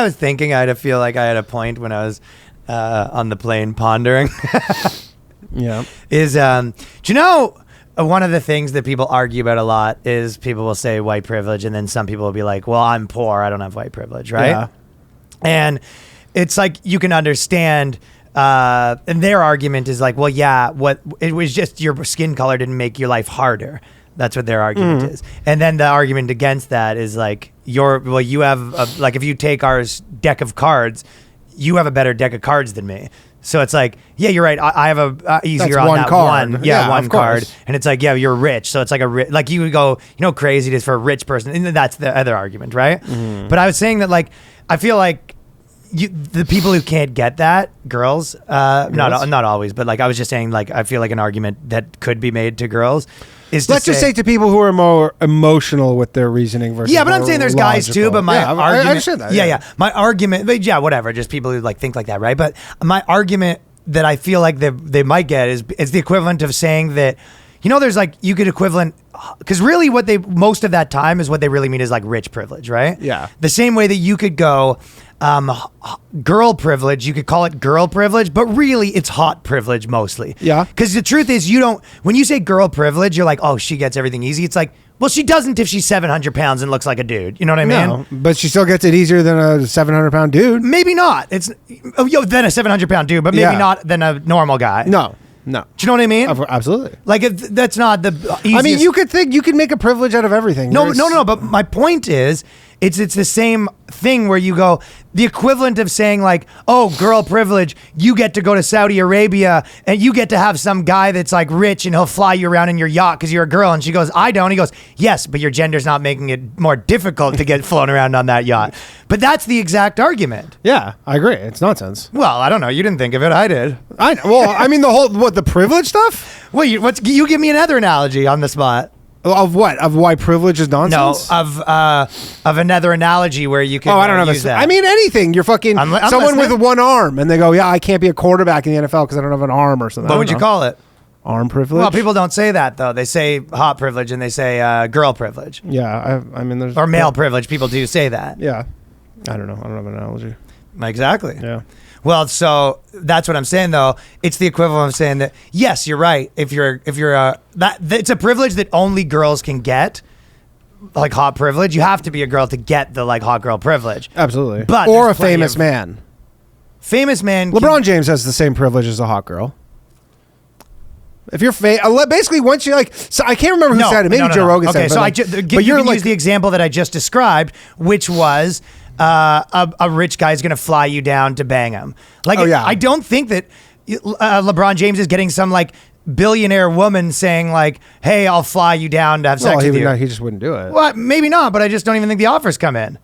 I was thinking? I feel like I had a point when I was on the plane pondering. Yeah. Is do you know one of the things that people argue about a lot is people will say white privilege, and then some people will be like, well, I'm poor, I don't have white privilege, right? Yeah. And it's like you can understand, and their argument is like, well, yeah, what it was just your skin color didn't make your life harder. That's what their argument is. And then the argument against that is like, you have like if you take our deck of cards, you have a better deck of cards than me. So it's like, yeah, you're right. I have a easier on that card. one. Yeah, one of card. course. And it's like, yeah, you're rich. So it's like like you would go, crazy it is for a rich person. And that's the other argument, right? But I was saying that like, I feel like the people who can't get that, girls, not always, but like I was just saying, like I feel like an argument that could be made to girls is Let's just say to people who are more emotional with their reasoning versus but I'm saying there's guys too, but my argument, I understand that. Yeah. My argument, whatever, just people who like think like that, right? But my argument that I feel like they might get is the equivalent of saying that, there's like, you could equivalent, because really what most of that time is what they really mean is like rich privilege, right? Yeah. The same way that you could go, girl privilege, you could call it girl privilege, but really it's hot privilege mostly. Yeah. Because the truth is when you say girl privilege, you're like, oh, she gets everything easy. It's like, well, she doesn't if she's 700 pounds and looks like a dude. You know what I mean? No, but she still gets it easier than a 700-pound dude. Maybe not. It's than a 700-pound dude, but maybe not than a normal guy. No. Do you know what I mean? Absolutely. Like that's not the easiest. I mean, you could make a privilege out of everything. No. But my point is, it's the same thing where you go, the equivalent of saying like, oh, girl privilege, you get to go to Saudi Arabia and you get to have some guy that's like rich and he'll fly you around in your yacht because you're a girl. And she goes, I don't. He goes, yes, but your gender's not making it more difficult to get flown around on that yacht. But that's the exact argument. Yeah, I agree. It's nonsense. Well, I don't know. You didn't think of it. I did. I mean, the privilege stuff? Well, you give me another analogy on the spot. Of what? Of why privilege is nonsense? No, of another analogy where you can. I don't know. I mean, anything. You're fucking someone with one arm, and they go, "Yeah, I can't be a quarterback in the NFL because I don't have an arm or something." What would you call it? Arm privilege. Well, people don't say that though. They say hot privilege and they say girl privilege. Yeah, I mean, there's male privilege. People do say that. Yeah, I don't know. I don't have an analogy. Exactly. Yeah. Well, so that's what I'm saying, though. It's the equivalent of saying that, yes, you're right. If you're it's a privilege that only girls can get, like hot privilege. You have to be a girl to get the like hot girl privilege. Absolutely. But or a famous man. Famous man. LeBron James has the same privilege as a hot girl. If you're basically once you like, so I can't remember who said it. Maybe Joe Rogan said it. Okay, so but you can use the example that I just described, which was. A rich guy's going to fly you down to bang him. Like, I don't think that LeBron James is getting some like billionaire woman saying like, "Hey, I'll fly you down to have sex with you." He just wouldn't do it. Well, maybe not, but I just don't even think the offers come in.